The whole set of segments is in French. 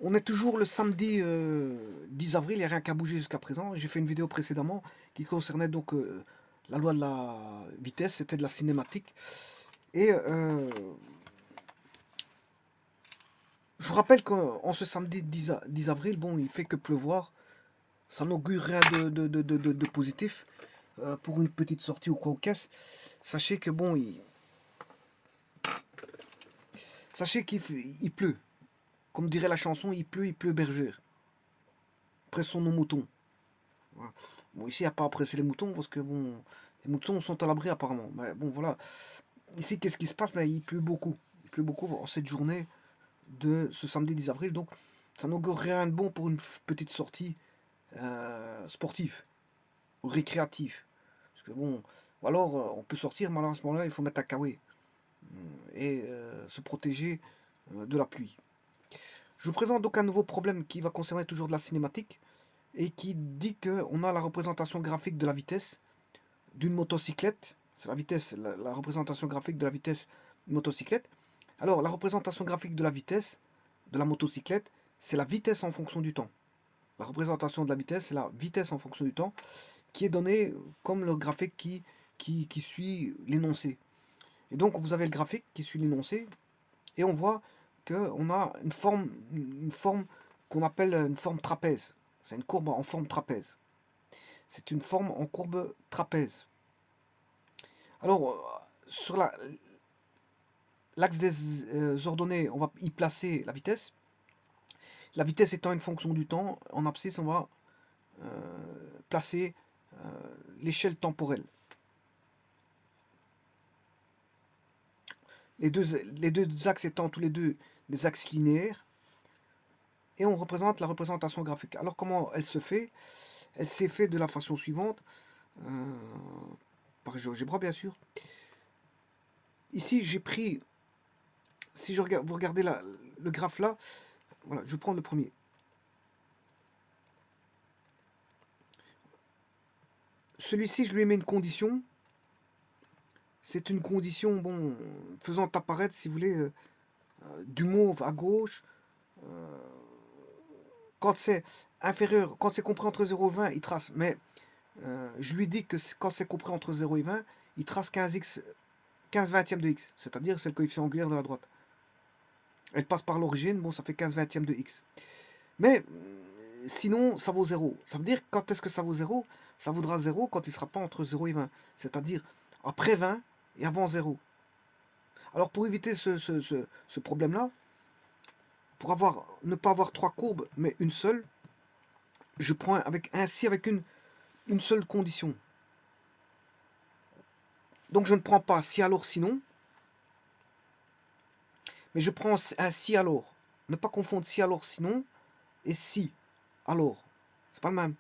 On est toujours le samedi 10 avril, il n'y a rien qu'à bouger jusqu'à présent. J'ai fait une vidéo précédemment qui concernait donc la loi de la vitesse, c'était de la cinématique. Et je vous rappelle qu'en ce samedi 10 avril, bon, il fait que pleuvoir. Ça n'augure rien de positif pour une petite sortie ou quoi au caisse. Sachez que bon, sachez qu'il pleut. Comme dirait la chanson, il pleut bergère. Pressons nos moutons. Voilà. Bon, ici, il n'y a pas à presser les moutons parce que bon, les moutons sont à l'abri apparemment. Mais bon, voilà. Ici, qu'est-ce qui se passe? Ben, il pleut beaucoup. Il pleut beaucoup en cette journée de ce samedi 10 avril. Donc, ça n'augure rien de bon pour une petite sortie sportive ou récréative. Parce que bon, ou alors on peut sortir, mais alors à ce moment-là, il faut mettre un kawaii et se protéger de la pluie. Je vous présente donc un nouveau problème qui va concerner toujours de la cinématique et qui dit qu'on a la représentation graphique de la vitesse d'une motocyclette. C'est la vitesse, la représentation graphique de la vitesse d'une motocyclette. Alors, la représentation graphique de la vitesse de la motocyclette, c'est la vitesse en fonction du temps. La représentation de la vitesse, c'est la vitesse en fonction du temps qui est donnée comme le graphique qui suit l'énoncé. Et donc, vous avez le graphique qui suit l'énoncé et on voit qu'on a une forme qu'on appelle une forme trapèze. C'est une courbe en forme trapèze. C'est une forme en courbe trapèze. Alors, sur l'axe des ordonnées, on va y placer la vitesse. La vitesse étant une fonction du temps, en abscisse, on va placer l'échelle temporelle. Les deux axes étant tous les deux des axes linéaires. Et on représente la représentation graphique. Alors, comment elle se fait? Elle s'est faite de la façon suivante, par GeoGebra bien sûr. Ici, j'ai pris, si vous regardez le graphe là, voilà, je prends le premier. Celui-ci, je lui ai mis une condition. C'est une condition, bon, faisant apparaître, si vous voulez, du mauve à gauche. Quand c'est inférieur, quand c'est compris entre 0 et 20, il trace. Mais je lui dis que quand c'est compris entre 0 et 20, il trace 15 vingtièmes de x. C'est-à-dire, c'est le coefficient angulaire de la droite. Elle passe par l'origine, bon, ça fait 15 vingtièmes de x. Mais sinon, ça vaut 0. Ça veut dire, quand est-ce que ça vaut 0? Ça vaudra 0 quand il ne sera pas entre 0 et 20. C'est-à-dire, après 20 et avant 0. Alors, pour éviter ce problème-là, pour ne pas avoir trois courbes, mais une seule, je prends avec une seule condition. Donc, je ne prends pas si alors sinon, mais je prends un si alors. Ne pas confondre si alors sinon et si alors. C'est pas le même.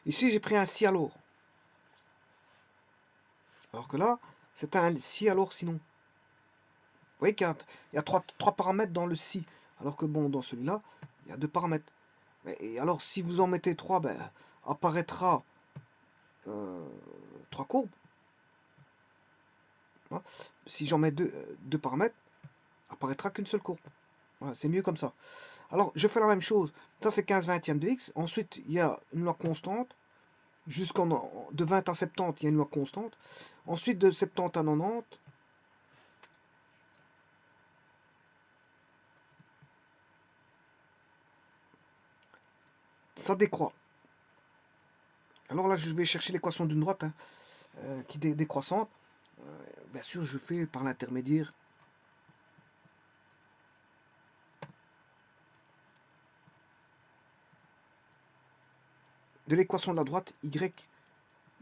Ici, j'ai pris un si alors. Alors que là, c'est un si alors sinon. Vous voyez qu'il y a trois paramètres dans le si. Alors que bon, dans celui-là, il y a deux paramètres. Et alors, si vous en mettez trois, ben, apparaîtra trois courbes. Voilà. Si j'en mets deux paramètres, apparaîtra qu'une seule courbe. Voilà, c'est mieux comme ça. Alors, je fais la même chose. Ça, c'est 15 vingtièmes de x. Ensuite, il y a une loi constante. De 20 à 70, il y a une loi constante. Ensuite, de 70 à 90, ça décroît. Alors là, je vais chercher l'équation d'une droite hein, qui est décroissante. Bien sûr, je fais par l'intermédiaire de l'équation de la droite, y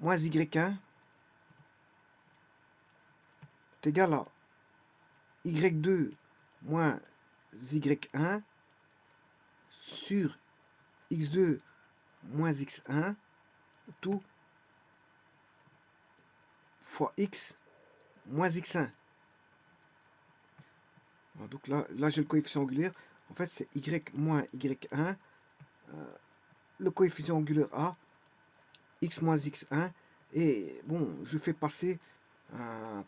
moins y1 est égal à y2 moins y1 sur x2 moins x1 tout fois x moins x1. Alors donc là j'ai le coefficient angulaire. En fait, c'est y moins y1. Le coefficient angulaire A, x moins x1 Et bon, je fais passer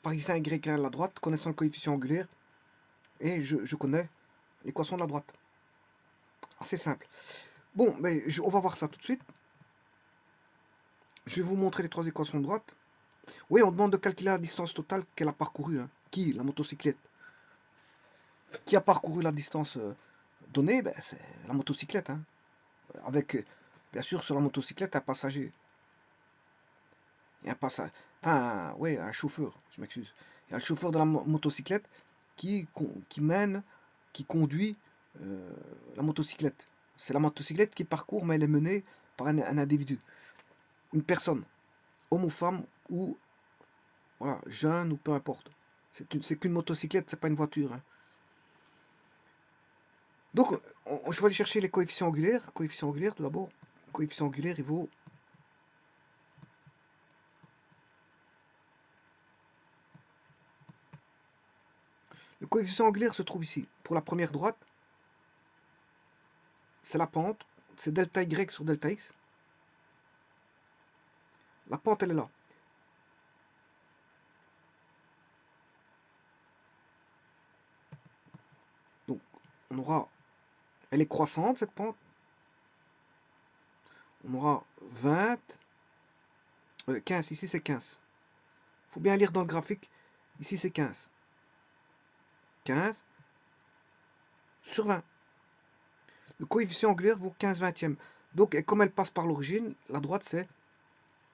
par x1, y1 à la droite, connaissant le coefficient angulaire, et je connais l'équation de la droite. Assez simple. Bon, mais on va voir ça tout de suite. Je vais vous montrer les trois équations de droite. Oui, on demande de calculer la distance totale qu'elle a parcourue. Hein. Qui? La motocyclette. Qui a parcouru la distance donnée? Ben, c'est la motocyclette. Hein. Avec, bien sûr, sur la motocyclette, un passager. Il y a un passager. Enfin, oui, un chauffeur, je m'excuse. Il y a le chauffeur de la motocyclette qui mène, qui conduit la motocyclette. C'est la motocyclette qui parcourt, mais elle est menée par un individu. Une personne, homme ou femme, ou voilà, jeune, ou peu importe. C'est qu'une motocyclette, c'est pas une voiture. Hein. Donc, je vais aller chercher les coefficients angulaires. Coefficient angulaire, tout d'abord. Coefficient angulaire, il vaut... Le coefficient angulaire se trouve ici. Pour la première droite, c'est la pente. C'est delta y sur delta x. La pente, elle est là. Donc, on aura... Elle est croissante, cette pente. On aura 20... 15, ici c'est 15. Il faut bien lire dans le graphique. Ici c'est 15. 15 sur 20. Le coefficient angulaire vaut 15 vingtièmes. Donc, comme elle passe par l'origine, la droite c'est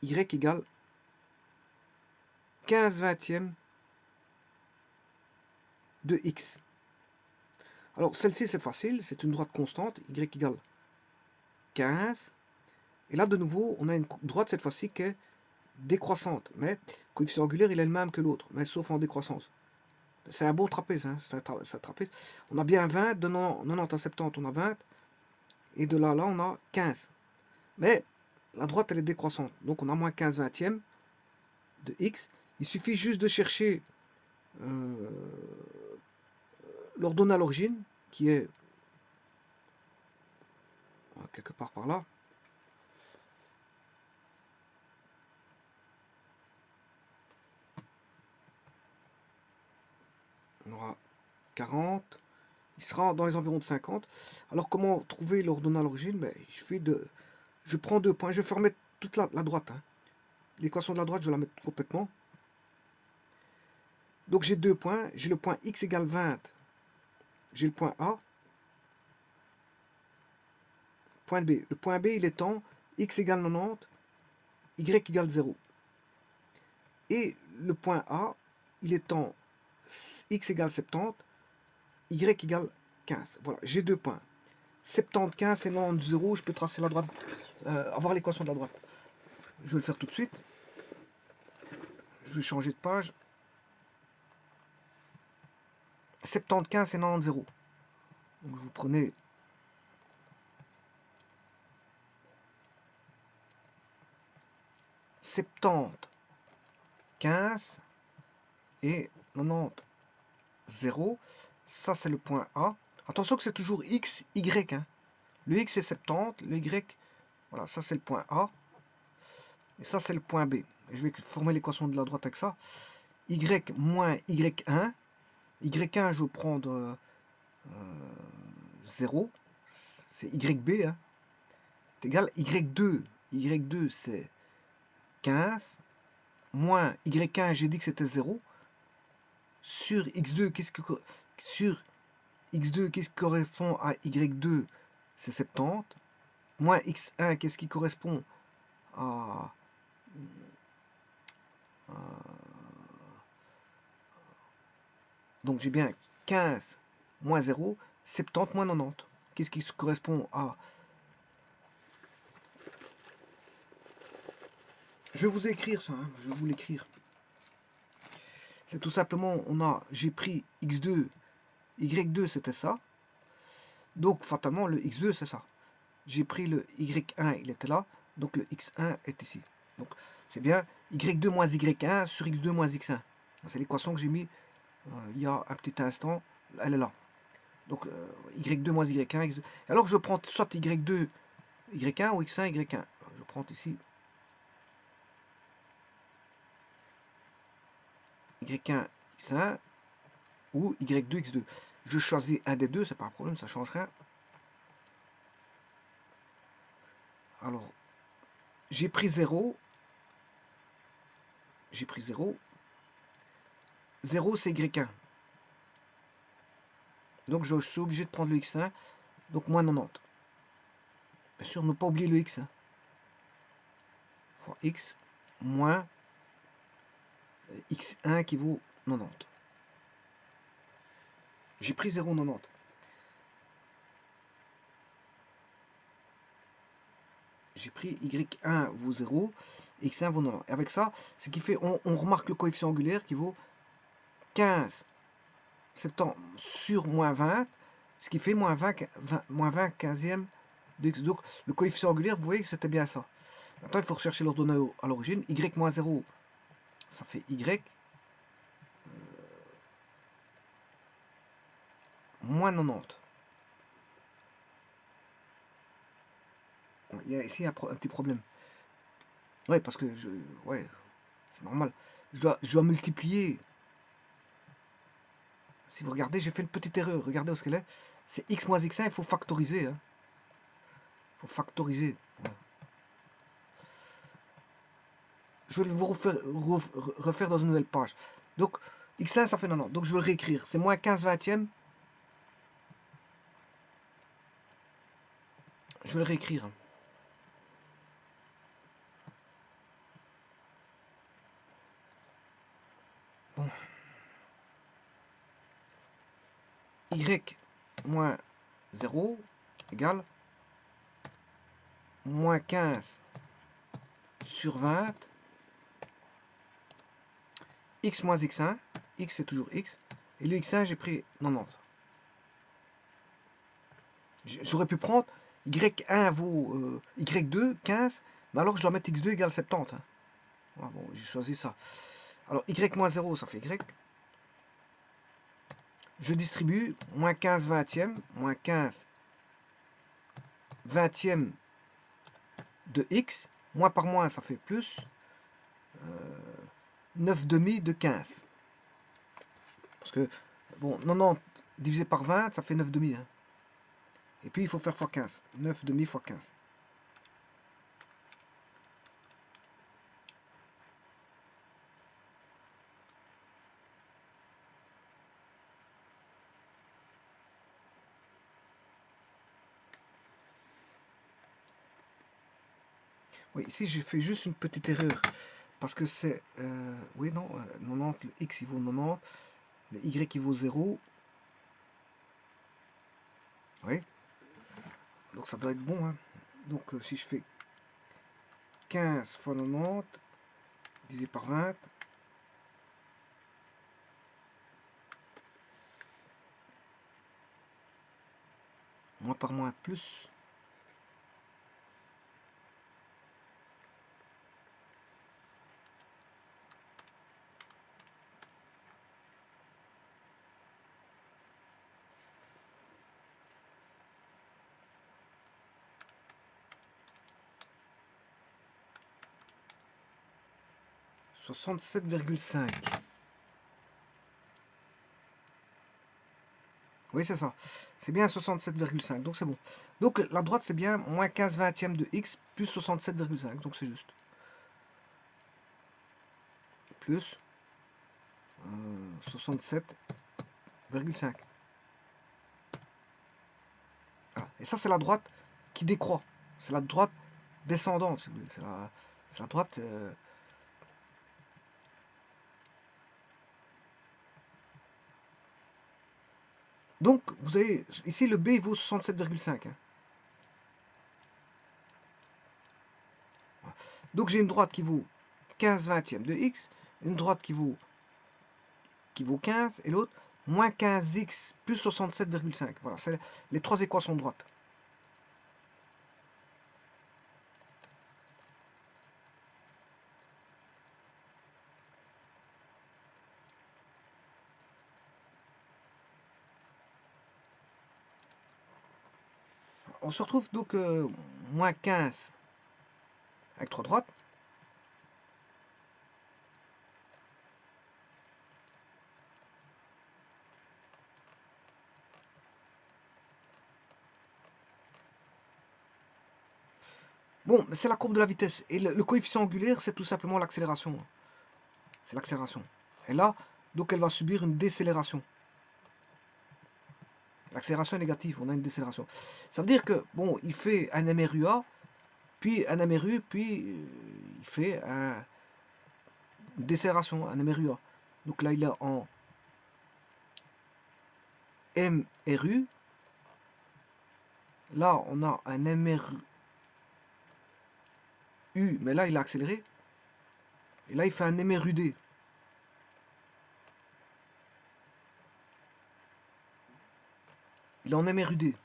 y égale 15 vingtièmes de x. Alors, celle-ci c'est facile, c'est une droite constante, y égale 15. Et là, de nouveau, on a une droite cette fois-ci qui est décroissante. Mais le coefficient angulaire, il est le même que l'autre, mais sauf en décroissance. C'est un beau trapèze, hein, c'est un trapèze. On a bien 20, de 90 à 70, on a 20. Et de là à là, on a 15. Mais la droite, elle est décroissante. Donc, on a moins 15 vingtièmes de x. Il suffit juste de chercher l'ordonnée à l'origine, qui est quelque part par là. On aura 40. Il sera dans les environs de 50. Alors, comment trouver l'ordonnée à l'origine? Ben, il suffit de... Je prends 2 points. Je vais faire mettre toute la droite. Hein. L'équation de la droite, je vais la mettre complètement. Donc, j'ai 2 points. J'ai le point x égale 20. J'ai le point A. Point B. Le point B, il est en x égale 90, y égale 0. Et le point A, il est en x égale 70, y égale 15. Voilà, j'ai 2 points. 75 et 90, 0, je peux tracer la droite, avoir l'équation de la droite. Je vais le faire tout de suite. Je vais changer de page. 75 et 90, 0. Donc vous prenez septante 15 et 90 0. Ça c'est le point A. Attention que c'est toujours x, y. Hein. Le x c'est 70, le y, voilà, ça c'est le point A. Et ça c'est le point B. Et je vais former l'équation de la droite avec ça. Y moins y1. Y1 je vais prendre 0. C'est yb. Hein. C'est égal y2. Y2 c'est 15. Moins y1, j'ai dit que c'était 0. Sur x2, sur x2, qu'est-ce qui correspond à y2? C'est 70. Moins x1, qu'est-ce qui correspond à donc j'ai bien 15 moins 0, 70 moins 90. Qu'est-ce qui correspond à... Je vais vous écrire ça, hein, je vais vous l'écrire. C'est tout simplement, j'ai pris x2, y2 c'était ça. Donc fatalement le x2 c'est ça. J'ai pris le y1, il était là. Donc le x1 est ici. Donc c'est bien y2 moins y1 sur x2 moins x1. C'est l'équation que j'ai mis il y a un petit instant. Elle est là. Donc y2 moins y1, x2. Alors je prends soit y2, y1 ou x1, y1. Je prends ici y1, x1 ou y2, x2. Je choisis un des deux, c'est pas un problème, ça change rien. Alors, j'ai pris 0. J'ai pris 0. 0, c'est y1. Donc, je suis obligé de prendre le x1. Donc, moins 90. Bien sûr, ne pas oublier le x. Fois x moins x1 qui vaut 90. J'ai pris 0,90. J'ai pris y1 vaut 0, x1 vaut 90. Et avec ça, ce qui fait, on remarque le coefficient angulaire qui vaut 15 70 sur moins 20, ce qui fait moins 20 15e de x. Donc le coefficient angulaire, vous voyez que c'était bien ça. Maintenant, il faut rechercher l'ordonnée à l'origine. Y moins 0, ça fait y moins 90. Il y a ici un petit problème. Ouais, parce que ouais, c'est normal. Je dois multiplier. Si vous regardez, j'ai fait une petite erreur. Regardez où ce qu'elle est. C'est x moins x1, il faut factoriser. Hein. Il faut factoriser. Ouais. Je vais vous refaire dans une nouvelle page. Donc, x1, ça fait 90. Donc, je vais le réécrire. C'est moins 15 vingtièmes. Je vais le réécrire. Bon. Y moins 0 égale moins 15 sur 20 x moins x1. X, c'est toujours x. Et le x1, j'ai pris 90. J'aurais pu prendre y1 vaut y2, 15, mais alors je dois mettre x2 égale 70. Hein. Ah bon, j'ai choisi ça. Alors y moins 0, ça fait y. Je distribue moins 15 vingtième, moins 15 vingtième de x, moins par moins, ça fait plus 9 demi de 15. Parce que, bon, 90 divisé par 20, ça fait 9 demi. Hein. Et puis, il faut faire fois 15. 9 demi fois 15. Oui, ici, j'ai fait juste une petite erreur. Parce que c'est... oui, non, 90, le x, il vaut 90. Le y, il vaut 0. Oui. Donc, ça doit être bon. Hein. Donc, si je fais 15 fois 90, divisé par 20, moins par moins plus 67,5. Oui, c'est ça. C'est bien 67,5. Donc, c'est bon. Donc, la droite, c'est bien moins 15 vingtièmes de x plus 67,5. Donc, c'est juste. Plus 67,5. Voilà. Et ça, c'est la droite qui décroît. C'est la droite descendante, si vous voulez. C'est la droite... Donc, vous avez ici le B vaut 67,5. Hein. Voilà. Donc, j'ai une droite qui vaut 15 vingtièmes de x, une droite qui vaut 15, et l'autre moins 15x plus 67,5. Voilà, c'est les trois équations de droite. On se retrouve donc moins 15 avec trois droites. Bon, c'est la courbe de la vitesse. Et le coefficient angulaire, c'est tout simplement l'accélération. C'est l'accélération. Et là, donc elle va subir une décélération. L'accélération est négative, on a une décélération. Ça veut dire que, bon, il fait un MRUA, puis un MRU, puis il fait une décélération, un MRUA. Donc là, il est en MRU. Là, on a un MRU, mais là, il a accéléré. Et là, il fait un MRUD. Il est en MRUD.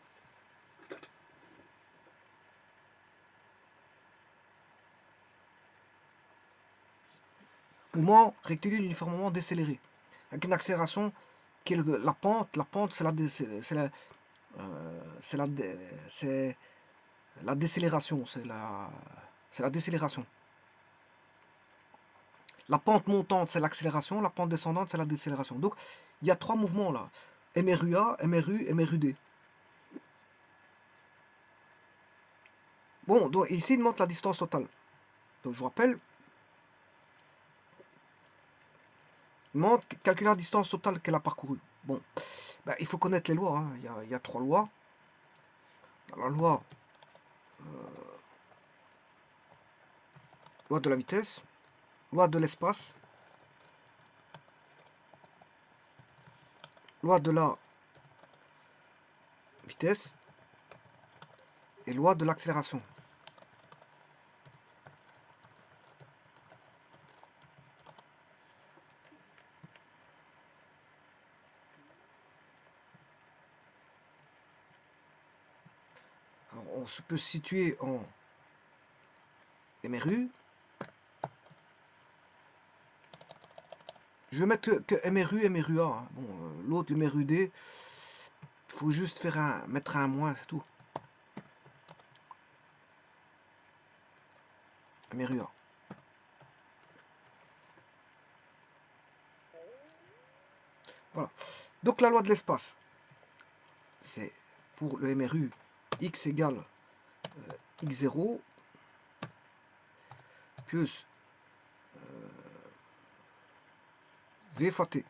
Mouvement rectiligne uniformément décéléré. Avec une accélération qui est la pente. La pente, c'est la décélération. C'est la décélération. La pente montante, c'est l'accélération. La pente descendante, c'est la décélération. Donc, il y a trois mouvements là. MRUA, MRU, MRUD. Bon, donc ici, il montre la distance totale. Donc, je vous rappelle, il montre calculer la distance totale qu'elle a parcourue. Bon, ben, il faut connaître les lois. Hein. Il y a trois lois. La loi de la vitesse, loi de l'espace, loi de la vitesse et loi de l'accélération. Alors, on peut se situer en MRU. Je vais mettre que MRU, MRUA. Hein. Bon, l'autre, le MRUD, il faut juste mettre un moins, c'est tout. MRUA. Voilà. Donc la loi de l'espace, c'est pour le MRU, x égale x0 plus v fois t.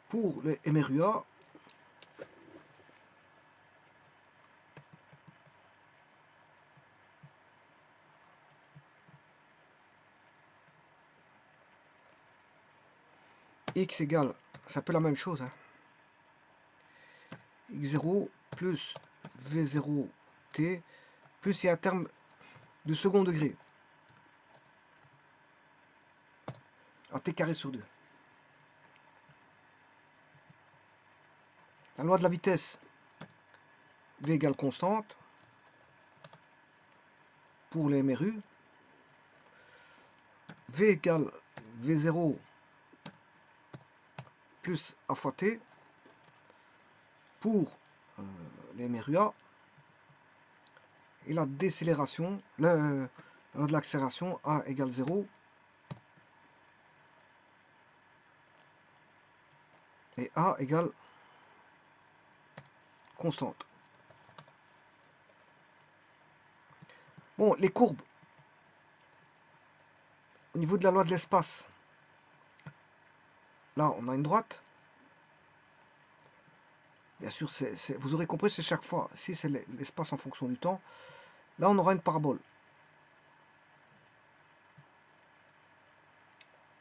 Pour le MRUA, x égale, c'est un peu la même chose, hein. x0 plus v0t, plus il y a un terme de second degré, à t carré sur 2. La loi de la vitesse, v égale constante, pour les MRU, v égale v0 plus a fois t, pour les MRUA, et la décélération, la loi de l'accélération, a égale 0, et a égale constante. Bon, les courbes, au niveau de la loi de l'espace, là on a une droite. Bien sûr, vous aurez compris, c'est chaque fois. Si c'est l'espace en fonction du temps, là on aura une parabole.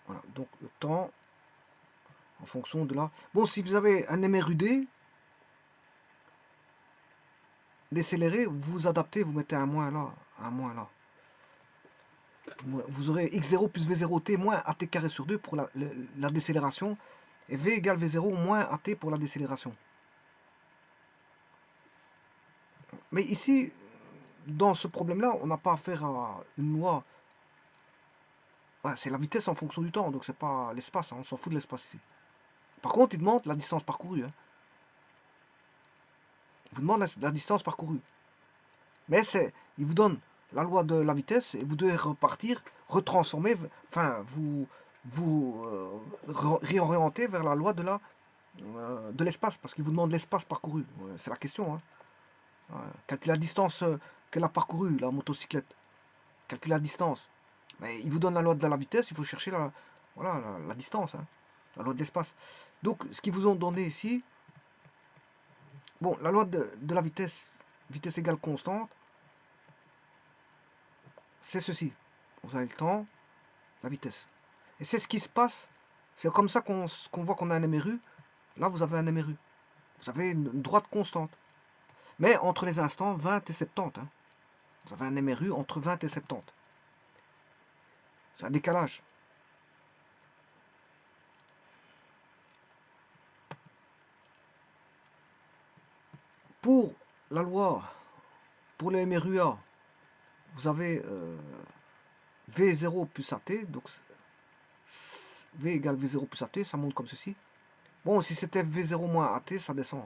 Voilà, donc le temps en fonction de là. Bon, si vous avez un MRUD décéléré, vous adaptez, vous mettez un moins là, un moins là. Vous aurez x0 plus v0t moins at carré sur 2 pour la décélération, et v égale v0 moins at pour la décélération. Mais ici, dans ce problème-là, on n'a pas affaire à une loi. Ouais, c'est la vitesse en fonction du temps, donc c'est pas l'espace, hein, on s'en fout de l'espace ici. Par contre, il demande la distance parcourue. Hein. Il vous demande la distance parcourue. Mais il vous donne la loi de la vitesse et vous devez repartir, retransformer, enfin, vous vous réorienter vers la loi de l'espace, parce qu'il vous demande l'espace parcouru. C'est la question. Hein. Calculez la distance qu'elle a parcourue, la motocyclette. Calculez la distance. Mais il vous donne la loi de la vitesse, il faut chercher voilà, la distance, hein, la loi de l'espace. Donc, ce qu'ils vous ont donné ici, bon, la loi de la vitesse, vitesse égale constante, c'est ceci. Vous avez le temps, la vitesse. Et c'est ce qui se passe. C'est comme ça qu'on voit qu'on a un MRU. Là, vous avez un MRU. Vous avez une droite constante. Mais entre les instants 20 et 70. Hein. Vous avez un MRU entre 20 et 70. C'est un décalage. Pour la loi, pour le MRUA, vous avez V0 plus AT. Donc V égale V0 plus AT, ça monte comme ceci. Bon, si c'était V0 moins AT, ça descend.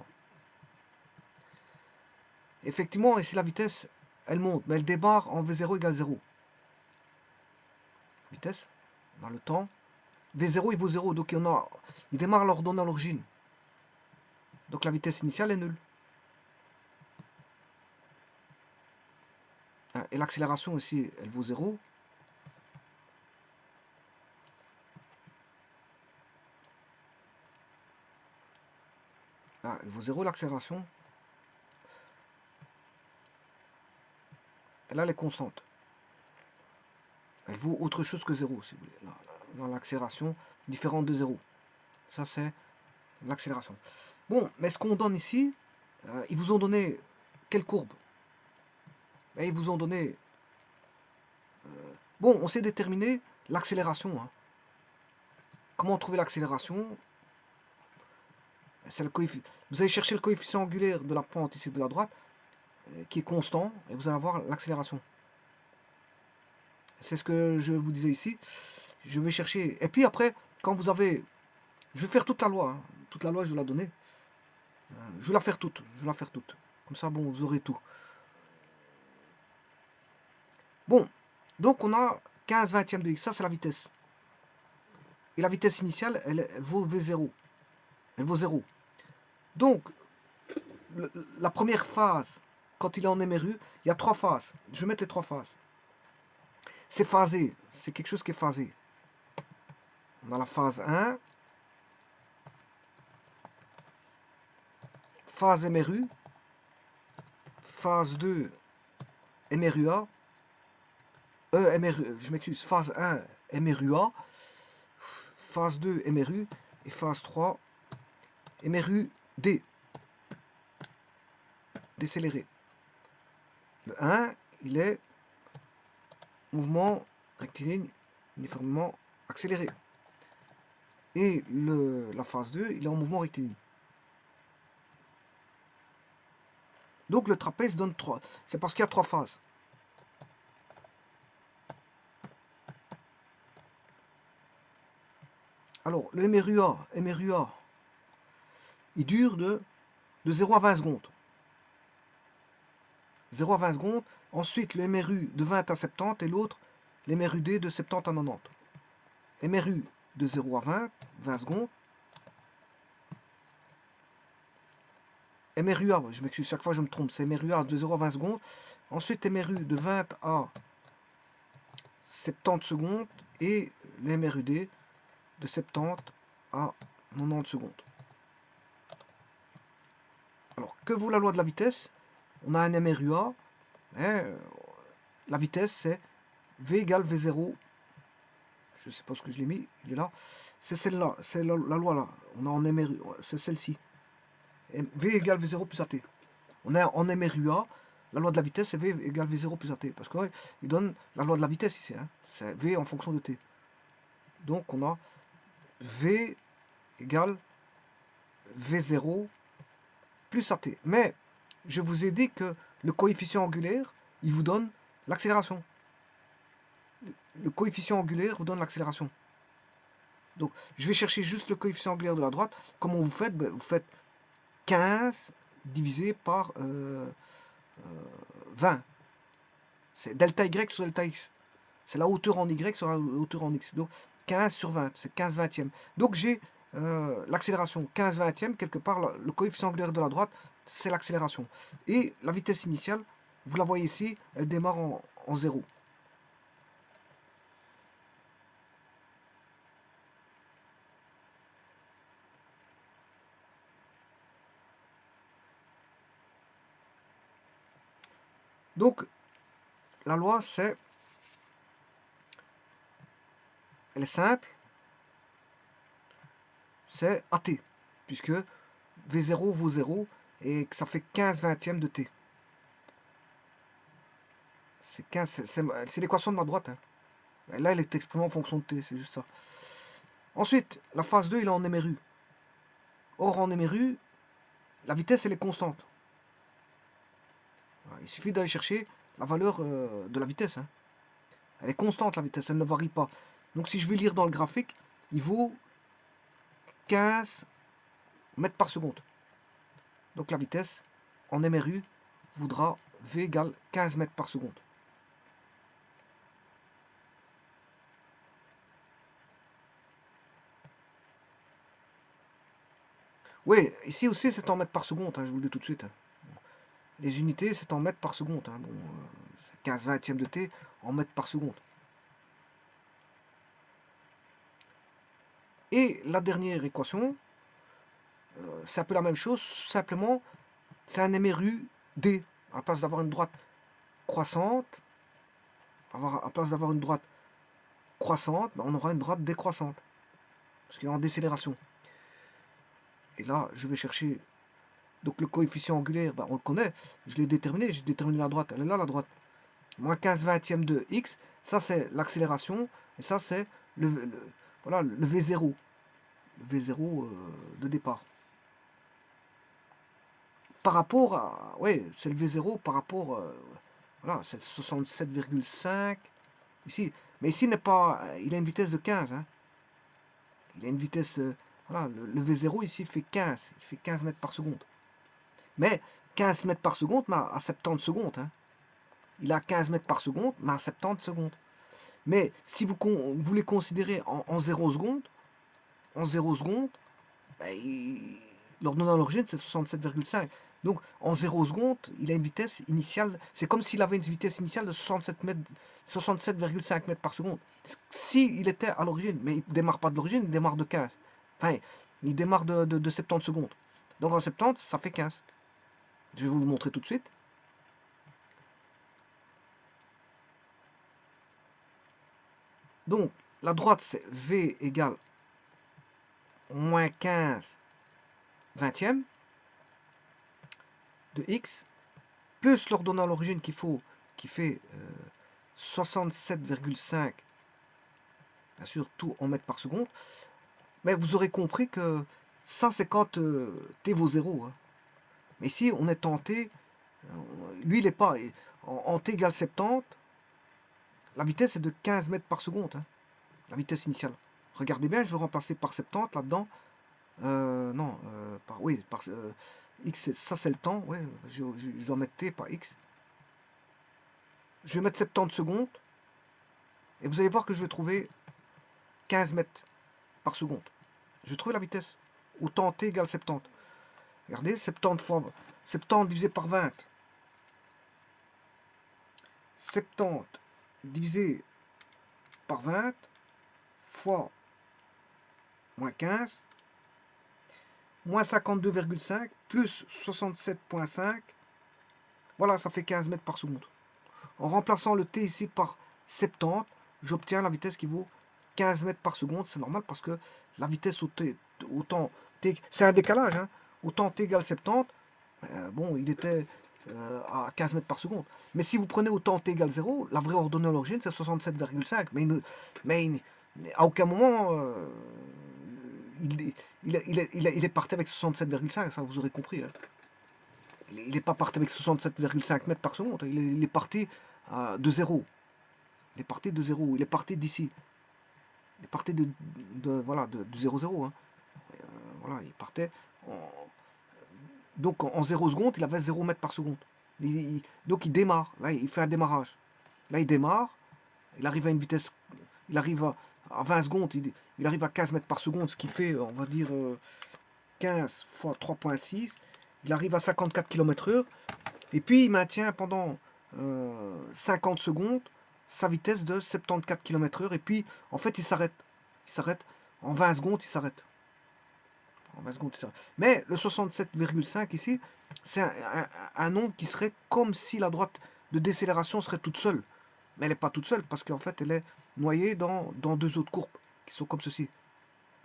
Effectivement, ici la vitesse, elle monte, mais elle démarre en V0 égale 0. Vitesse, dans le temps. V0, il vaut 0, donc il démarre l'ordonnée à l'origine. Donc la vitesse initiale est nulle. Et l'accélération ici, elle vaut 0. Là, elle vaut 0 l'accélération. Et là, elle est constante. Elle vaut autre chose que 0, si vous voulez. Là, dans l'accélération, différente de 0. Ça, c'est l'accélération. Bon, mais ce qu'on donne ici, ils vous ont donné quelle courbe? Et ils vous ont donné... bon, on sait déterminer l'accélération. Hein. Comment trouver l'accélération? Vous allez chercher le coefficient angulaire de la pente ici de la droite, qui est constant, et vous allez avoir l'accélération. C'est ce que je vous disais ici. Je vais chercher. Et puis après, quand vous avez... Je vais faire toute la loi. Hein. Toute la loi, je vais la donner. Je vais la faire toute. Je vais la faire toute. Comme ça, bon, vous aurez tout. Bon, donc on a 15 vingtièmes de x. Ça, c'est la vitesse. Et la vitesse initiale, elle vaut V0. Elle vaut 0. Donc, la première phase, quand il est en MRU, il y a 3 phases. Je vais mettre les 3 phases. C'est phasé. C'est quelque chose qui est phasé. On a la phase 1. Phase MRU. Phase 2, MRUA. Je m'excuse. Phase 1, MRUA. Phase 2, MRU. Et phase 3, MRU-D. Décéléré. Le 1, il est mouvement rectiligne uniformément accéléré. Et la phase 2, il est en mouvement rectiligne. Donc le trapèze donne 3. C'est parce qu'il y a 3 phases. Alors, le MRUA, il dure de 0 à 20 secondes. 0 à 20 secondes. Ensuite, le MRU de 20 à 70 et l'autre, l'MRUD de 70 à 90. MRU de 0 à 20 secondes. MRUA, je m'excuse, chaque fois je me trompe, c'est MRUA de 0 à 20 secondes. Ensuite, MRU de 20 à 70 secondes et le MRUD de 70 à 90 secondes. Alors, que vaut la loi de la vitesse? On a un MRUA, la vitesse c'est V égale V0, je ne sais pas ce que je l'ai mis, il est là, c'est celle-là, c'est la loi là, on a en MRU, c'est celle-ci, V égale V0 plus AT. On a en MRUA, la loi de la vitesse c'est V égale V0 plus AT, parce qu'il donne la loi de la vitesse ici, hein, c'est V en fonction de T. Donc on a V égale V0 plus AT. Mais je vous ai dit que le coefficient angulaire, il vous donne l'accélération. Le coefficient angulaire vous donne l'accélération. Donc, je vais chercher juste le coefficient angulaire de la droite. Comment vous faites? Vous faites 15 divisé par 20. C'est delta y sur delta x. C'est la hauteur en y sur la hauteur en x. Donc, 15 sur 20, c'est 15 vingtièmes. Donc j'ai l'accélération 15 vingtièmes, quelque part, le coefficient angulaire de la droite, c'est l'accélération. Et la vitesse initiale, vous la voyez ici, elle démarre en 0. Donc, la loi, elle est simple, c'est AT, puisque V0 vaut 0, et que ça fait 15 vingtièmes de T. C'est l'équation de ma droite. Hein. Et là, elle est exprimée en fonction de T, c'est juste ça. Ensuite, la phase 2, il est en MRU. Or, en MRU, la vitesse, elle est constante. Il suffit d'aller chercher la valeur de la vitesse. Hein. Elle est constante, la vitesse, elle ne varie pas. Donc, si je vais lire dans le graphique, il vaut 15 mètres par seconde. Donc, la vitesse en MRU voudra V égale 15 mètres par seconde. Oui, ici aussi, c'est en mètres par seconde, hein, je vous le dis tout de suite. Hein. Les unités, c'est en mètres par seconde. Hein. Bon, c'est 15 vingtièmes de T en mètres par seconde. Et la dernière équation, c'est un peu la même chose, simplement, c'est un MRU D. À la place d'avoir une droite croissante, à place d'avoir une droite croissante, ben, on aura une droite décroissante. Parce qu'il est en décélération. Et là, je vais chercher. Donc le coefficient angulaire, ben, on le connaît. Je l'ai déterminé. J'ai déterminé la droite. Elle est là, la droite. Moins 15 vingtièmes de x. Ça, c'est l'accélération. Et ça, c'est voilà, le V0. Le V0 de départ. Par rapport à. Oui, c'est le V0 par rapport. Voilà, c'est le 67,5. Ici. Mais ici, n'est pas, il a une vitesse de 15. Hein. Il a une vitesse. Voilà, le V0 ici fait 15. Il fait 15 mètres par seconde. Mais 15 mètres par seconde, mais à 70 secondes. Hein. Il a 15 mètres par seconde, mais à 70 secondes. Mais si vous voulez considérer en 0 secondes, en 0 secondes, ben, l'ordonnance à l'origine, c'est 67,5. Donc, en 0 secondes, il a une vitesse initiale. C'est comme s'il avait une vitesse initiale de 67,5 mètres par seconde. S'il était à l'origine, mais il ne démarre pas de l'origine, il démarre de 15. Enfin, il démarre de 70 secondes. Donc, en 70, ça fait 15. Je vais vous le montrer tout de suite. Donc, la droite, c'est V égale moins 15 vingtième de x, plus l'ordonnance à l'origine qui fait 67,5, bien sûr, tout en mètres par seconde. Mais vous aurez compris que ça, c'est quand t vaut 0. Hein. Mais ici, on est en t, lui, il n'est pas. En t égale 70, la vitesse est de 15 mètres par seconde, hein, la vitesse initiale. Regardez bien, je vais remplacer par 70 là-dedans. Non, x, ça c'est le temps, ouais, je dois mettre t par x. Je vais mettre 70 secondes, et vous allez voir que je vais trouver 15 mètres par seconde. Je vais trouver la vitesse, où temps t égale 70. Regardez, 70 fois 70 divisé par 20. 70 divisé par 20 fois moins 15, moins 52,5 plus 67,5. Voilà, ça fait 15 mètres par seconde. En remplaçant le t ici par 70, j'obtiens la vitesse qui vaut 15 mètres par seconde. C'est normal parce que la vitesse au temps t, c'est un décalage. Hein. Au temps t égale 70, bon, il était à 15 mètres par seconde. Mais si vous prenez au temps t égale 0, la vraie ordonnée à l'origine, c'est 67,5. Mais à aucun moment, il est parti avec 67,5. Ça, vous aurez compris. Hein. Il n'est pas parti avec 67,5 mètres par seconde. Il est parti de 0. Il est parti de 0. Il est parti d'ici. Il est parti de 0,0. Hein. Voilà, il partait donc en 0 secondes, il avait 0 mètres par seconde. Donc il démarre. Là, il fait un démarrage. Là, il démarre. Il arrive à une vitesse. Il arrive à 20 secondes, il arrive à 15 mètres par seconde, ce qui fait, on va dire, 15 fois 3,6. Il arrive à 54 km/h. Et puis, il maintient pendant 50 secondes sa vitesse de 74 km/h. Et puis, en fait, il s'arrête. Il s'arrête. En 20 secondes, il s'arrête. En 20 secondes, il s'arrête. Mais le 67,5 ici, c'est un nombre qui serait comme si la droite de décélération serait toute seule. Mais elle n'est pas toute seule parce qu'en fait, elle est noyée dans deux autres courbes qui sont comme ceci.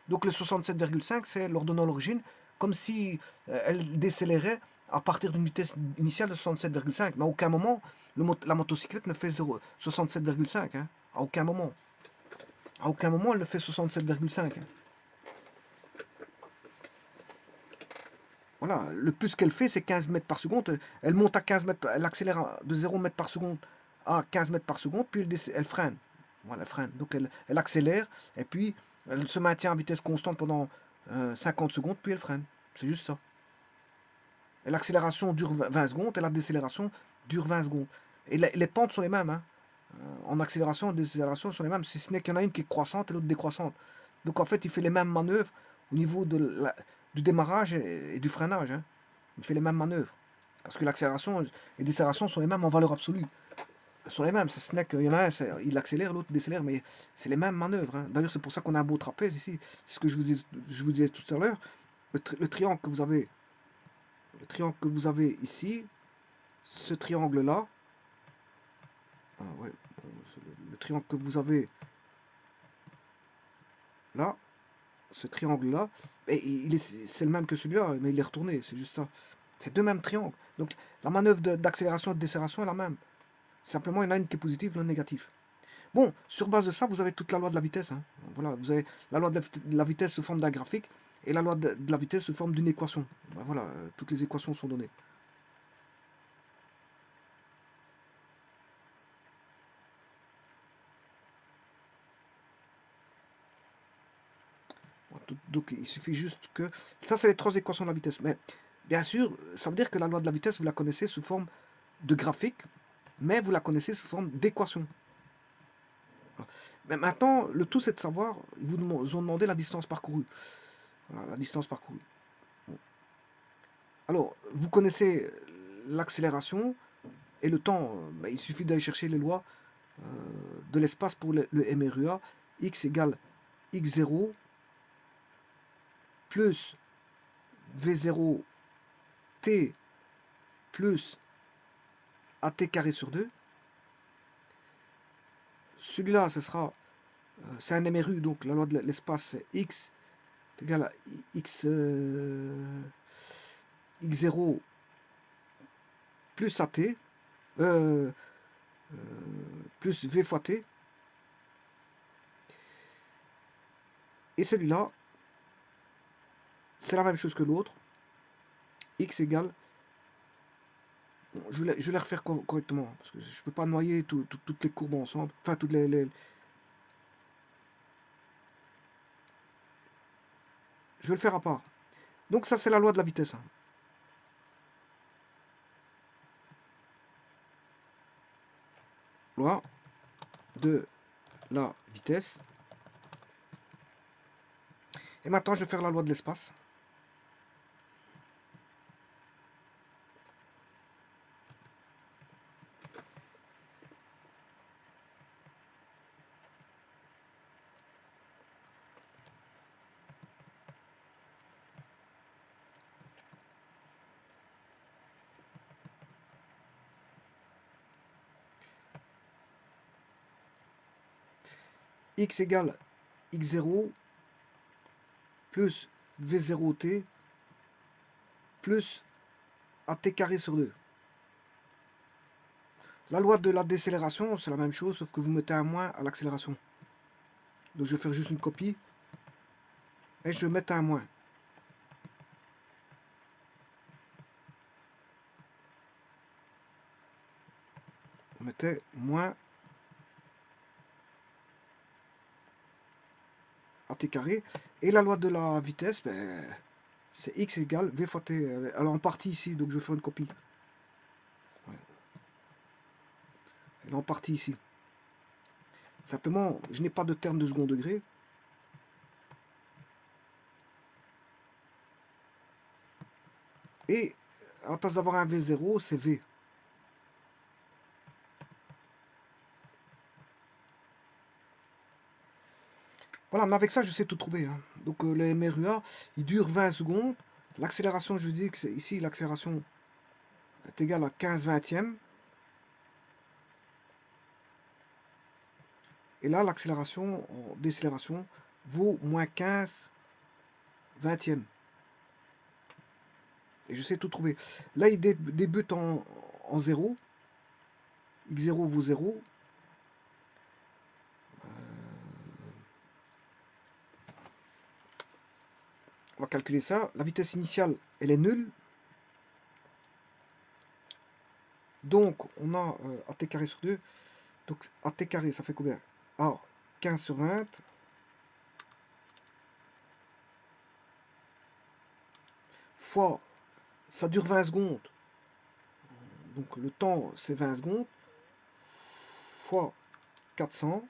Donc le 67,5, c'est l'ordonnant l'origine, comme si elle décélérait à partir d'une vitesse initiale de 67,5. Mais à aucun moment, la motocyclette ne fait 67,5. Hein. À aucun moment. À aucun moment, elle ne fait 67,5. Hein. Voilà, le plus qu'elle fait, c'est 15 mètres par seconde. Elle monte à 15 mètres, elle accélère de 0 mètres par seconde à 15 mètres par seconde, puis elle freine. Voilà, elle freine. Donc elle accélère, et puis elle se maintient à vitesse constante pendant 50 secondes, puis elle freine. C'est juste ça. Et l'accélération dure 20 secondes, et la décélération dure 20 secondes. Et les pentes sont les mêmes. Hein. En accélération et décélération sont les mêmes, si ce n'est qu'il y en a une qui est croissante et l'autre décroissante. Donc en fait, il fait les mêmes manœuvres au niveau du démarrage et du freinage. Hein. Il fait les mêmes manœuvres. Parce que l'accélération et la décélération sont les mêmes en valeur absolue. Elles sont les mêmes. Ce n'est qu'il y en a un, il accélère, l'autre décélère, mais c'est les mêmes manœuvres. Hein. D'ailleurs, c'est pour ça qu'on a un beau trapèze ici. C'est ce que je vous disais tout à l'heure. Le triangle que vous avez ici, ce triangle-là, ah ouais, le triangle que vous avez là, ce triangle-là, c'est le même que celui-là, mais il est retourné, c'est juste ça. C'est deux mêmes triangles. Donc la manœuvre d'accélération et de décélération est la même. Simplement, il y en a une qui est positive, l'autre négative. Bon, sur base de ça, vous avez toute la loi de la vitesse. Hein. Voilà, vous avez la loi de la vitesse sous forme d'un graphique et la loi de la vitesse sous forme d'une équation. Ben voilà, toutes les équations sont données. Donc il suffit juste que... Ça, c'est les trois équations de la vitesse. Mais bien sûr, ça veut dire que la loi de la vitesse, vous la connaissez sous forme de graphique, mais vous la connaissez sous forme d'équation. Mais maintenant, le tout, c'est de savoir, ils vous ont demandé la distance parcourue. Voilà, la distance parcourue. Bon. Alors, vous connaissez l'accélération et le temps. Ben, il suffit d'aller chercher les lois de l'espace pour le MRUA. X égale x0 plus v0 t plus at carré sur 2. Celui-là, ce sera, c'est un MRU, donc la loi de l'espace, c'est x est égal à x0 plus at, plus v fois t. Et celui-là, c'est la même chose que l'autre. X égale... Bon, je vais les refaire correctement, parce que je ne peux pas noyer toutes les courbes ensemble. Enfin, toutes les... Je vais le faire à part. Donc ça, c'est la loi de la vitesse. Hein. Loi de la vitesse. Et maintenant, je vais faire la loi de l'espace. X égale x0 plus v0t plus at carré sur 2. La loi de la décélération, c'est la même chose, sauf que vous mettez un moins à l'accélération. Donc je vais faire juste une copie. Et je vais mettre un moins. On mettait moins at carré. Et la loi de la vitesse, ben, c'est x égale v fois t. Elle est en partie ici, donc je vais faire une copie. Ouais. Elle est en partie ici. Simplement, je n'ai pas de terme de second degré. Et à la place d'avoir un V0, c'est V. Voilà, mais avec ça, je sais tout trouver. Hein. Donc le MRUA, il dure 20 secondes. L'accélération, je dis que c'est ici, l'accélération est égale à 15 vingtièmes. Et là, l'accélération en décélération vaut moins 15 vingtièmes. Et je sais tout trouver. Là, il débute en 0. X0 vaut 0. On va calculer ça. La vitesse initiale, elle est nulle. Donc, on a AT carré sur 2. Donc, AT carré, ça fait combien? Alors, 15 sur 20. Fois, ça dure 20 secondes. Donc, le temps, c'est 20 secondes. Fois 400.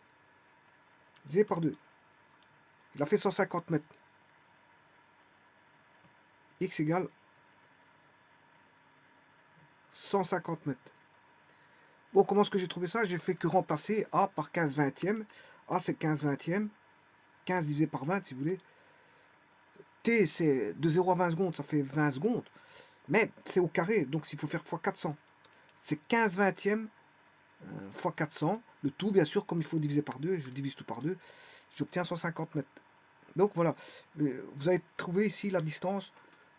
Divisé par 2. Il a fait 150 mètres. X égale 150 mètres. Bon, comment est-ce que j'ai trouvé ça? J'ai fait que remplacer A par 15 vingtièmes. A, c'est 15 vingtièmes. 15 divisé par 20, si vous voulez. T, c'est de 0 à 20 secondes, ça fait 20 secondes. Mais c'est au carré, donc il faut faire x 400. C'est 15 vingtièmes fois 400. Le tout, bien sûr, comme il faut diviser par 2, je divise tout par 2, j'obtiens 150 mètres. Donc voilà, vous avez trouvé ici la distance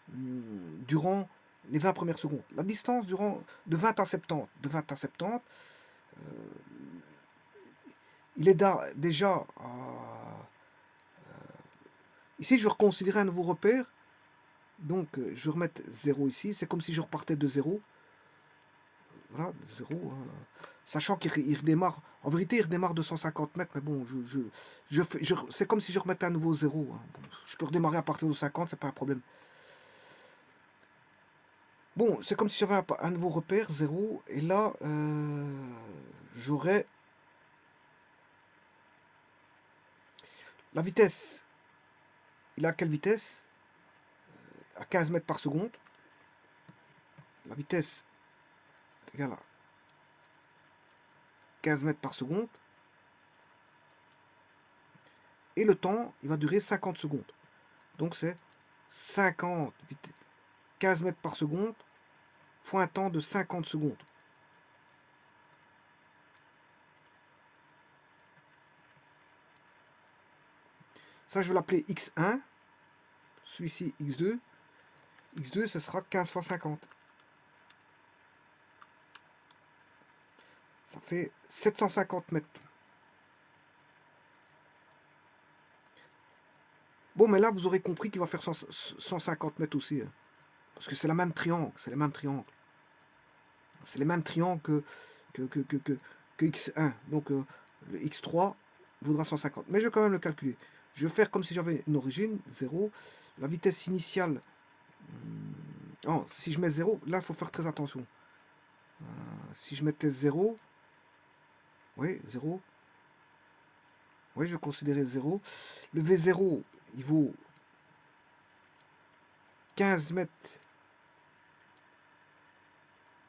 durant les 20 premières secondes. La distance durant de 20 à 70. De 20 à 70, il est déjà à... Ici, je vais reconsidérer un nouveau repère. Donc, je vais remettre 0 ici. C'est comme si je repartais de 0. Voilà, 0. Sachant qu'il redémarre. En vérité, il redémarre de 150 mètres. Mais bon, c'est comme si je remettais un nouveau 0. Hein. Bon, je peux redémarrer à partir de 50, c'est pas un problème. Bon, c'est comme si j'avais un nouveau repère, 0. Et là, j'aurais la vitesse. Il a quelle vitesse? À 15 mètres par seconde. La vitesse est égale à 15 mètres par seconde. Et le temps, il va durer 50 secondes. Donc c'est 50, 15 mètres par seconde, fois un temps de 50 secondes. Ça, je vais l'appeler x1. Celui-ci, x2. x2, ce sera 15 fois 50. Ça fait 750 mètres. Bon, mais là, vous aurez compris qu'il va faire 150 mètres aussi. Hein, parce que c'est la même triangle. C'est les mêmes triangles. C'est les mêmes triangles que x1. Donc, le x3 vaudra 150. Mais je vais quand même le calculer. Je vais faire comme si j'avais une origine, 0. La vitesse initiale, oh, si je mets 0, là, il faut faire très attention. Si je mettais 0, oui, 0. Oui, je considérais 0. Le V0, il vaut 15 mètres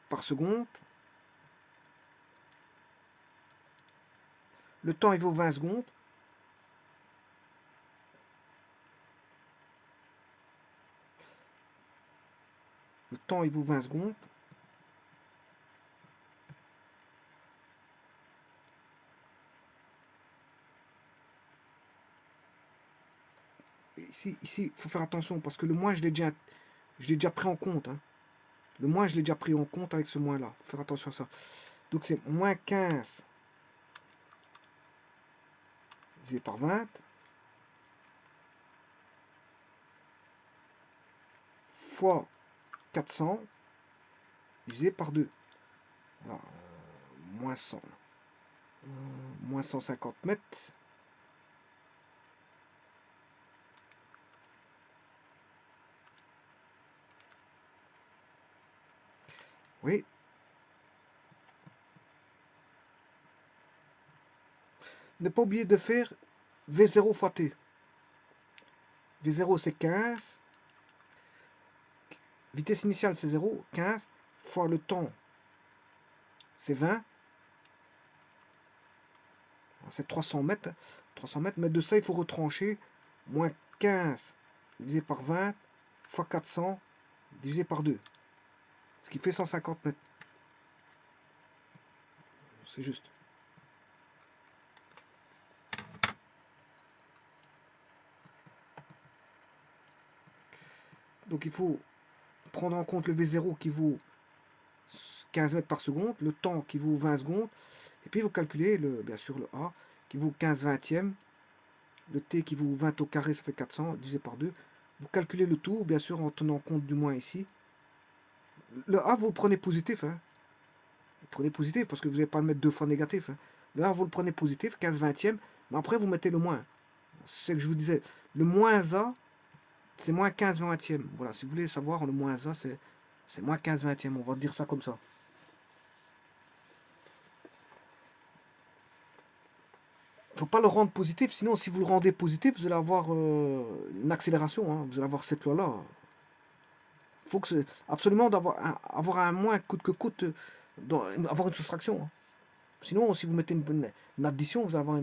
par seconde. Le temps, il vaut 20 secondes. Le temps, il vaut 20 secondes. Ici, il faut faire attention parce que le moins, je l'ai déjà pris en compte. Hein. Le moins, je l'ai déjà pris en compte avec ce moins-là. Faut faire attention à ça. Donc, c'est moins 15 divisé par 20 fois 400 divisé par 2. Voilà, moins 100. Moins 150 mètres. Oui. ne pas oublier de faire V0 fois T. V0 c'est 15. Vitesse initiale c'est 0. 15 fois le temps c'est 20. C'est 300 mètres. 300 mètres, mais de ça il faut retrancher. Moins 15 divisé par 20 fois 400 divisé par 2. Ce qui fait 150 mètres. C'est juste. Donc il faut prendre en compte le V0 qui vaut 15 mètres par seconde, le temps qui vaut 20 secondes, et puis vous calculez bien sûr le A qui vaut 15 vingtièmes, le T qui vaut 20 au carré, ça fait 400, divisé par 2. Vous calculez le tout, bien sûr en tenant compte du moins ici. Le A, vous le prenez positif. Hein. Vous prenez positif parce que vous n'allez pas le mettre deux fois négatif. Hein. Le A, vous le prenez positif, 15 vingtièmes, mais après vous mettez le moins. C'est ce que je vous disais. Le moins A, c'est moins 15 vingtièmes. Voilà, si vous voulez savoir, le moins A, c'est moins 15 vingtièmes. On va dire ça comme ça. Il ne faut pas le rendre positif, sinon si vous le rendez positif, vous allez avoir une accélération. Hein. Vous allez avoir cette loi-là. Il faut que absolument avoir un moins coûte que coûte, avoir une soustraction. Hein. Sinon, si vous mettez une addition, vous allez avoir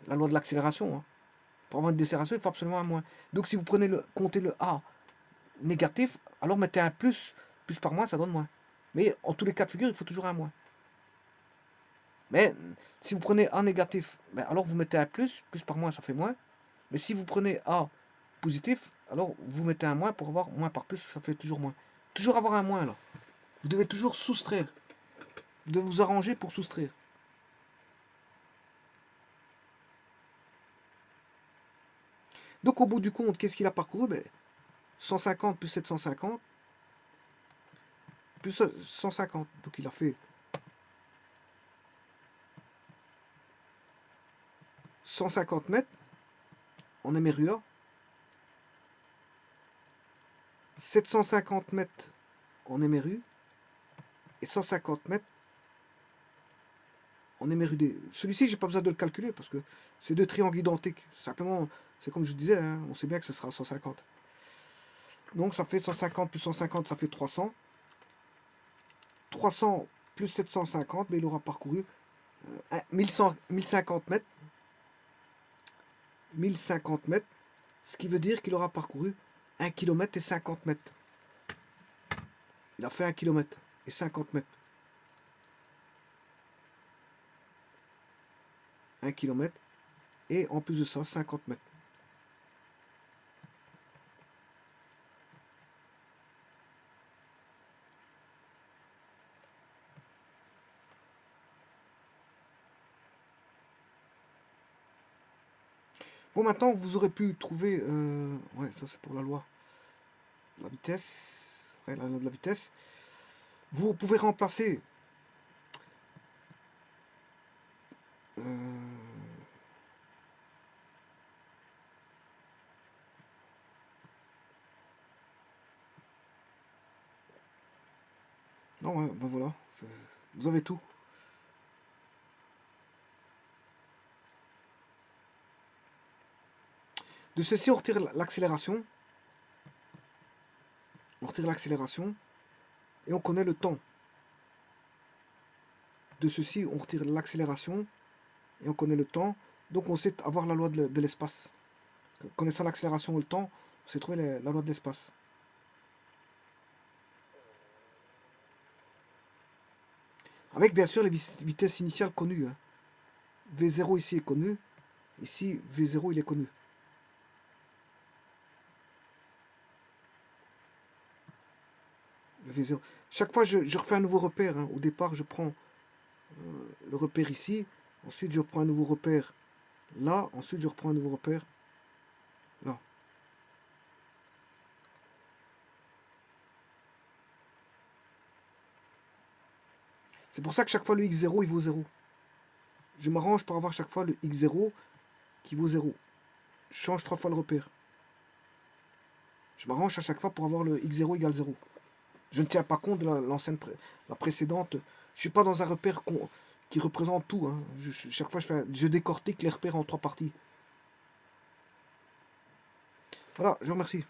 la loi de l'accélération. Hein. Pour avoir une décélération, il faut absolument un moins. Donc si vous comptez le A négatif, alors mettez un plus. Plus par moins, ça donne moins. Mais en tous les cas de figure, il faut toujours un moins. Mais si vous prenez A négatif, ben alors vous mettez un plus. Plus par moins, ça fait moins. Mais si vous prenez A positif, alors vous mettez un moins pour avoir moins par plus, ça fait toujours moins. Toujours avoir un moins là. Vous devez toujours soustraire. Vous devez vous arranger pour soustraire. Donc au bout du compte, qu'est-ce qu'il a parcouru? 150 plus 750 plus 150. Donc il a fait 150 mètres en MRUA, 750 mètres en MRU et 150 mètres en MRUD. Celui-ci, j'ai pas besoin de le calculer parce que c'est deux triangles identiques. Simplement, c'est comme je disais, hein, on sait bien que ce sera 150. Donc ça fait 150 plus 150, ça fait 300. 300 plus 750, mais il aura parcouru 1050 mètres. 1050 mètres, ce qui veut dire qu'il aura parcouru 1 km et 50 mètres. Il a fait 1 km et 50 mètres. 1 km et en plus de ça, 50 mètres. Bon, maintenant, vous aurez pu trouver... ouais, ça c'est pour la loi. La vitesse. Ouais, la loi de la vitesse. Vous pouvez remplacer... non, ouais, ben voilà. Vous avez tout. De ceci, on retire l'accélération. On retire l'accélération. Et on connaît le temps. De ceci, on retire l'accélération. Et on connaît le temps. Donc on sait avoir la loi de l'espace. Connaissant l'accélération et le temps, on sait trouver la loi de l'espace. Avec bien sûr les vitesses initiales connues. Hein. V0 ici est connu. Ici, V0 il est connu. Le V0. Chaque fois, je refais un nouveau repère. Hein. Au départ, je prends le repère ici. Ensuite, je reprends un nouveau repère là. Ensuite, je reprends un nouveau repère là. C'est pour ça que chaque fois, le x0, il vaut 0. Je m'arrange pour avoir chaque fois le x0 qui vaut 0. Je change 3 fois le repère. Je m'arrange à chaque fois pour avoir le x0 égale 0. Je ne tiens pas compte de la précédente. Je ne suis pas dans un repère qui représente tout. Hein. Chaque fois, je décortique les repères en 3 parties. Voilà, je vous remercie.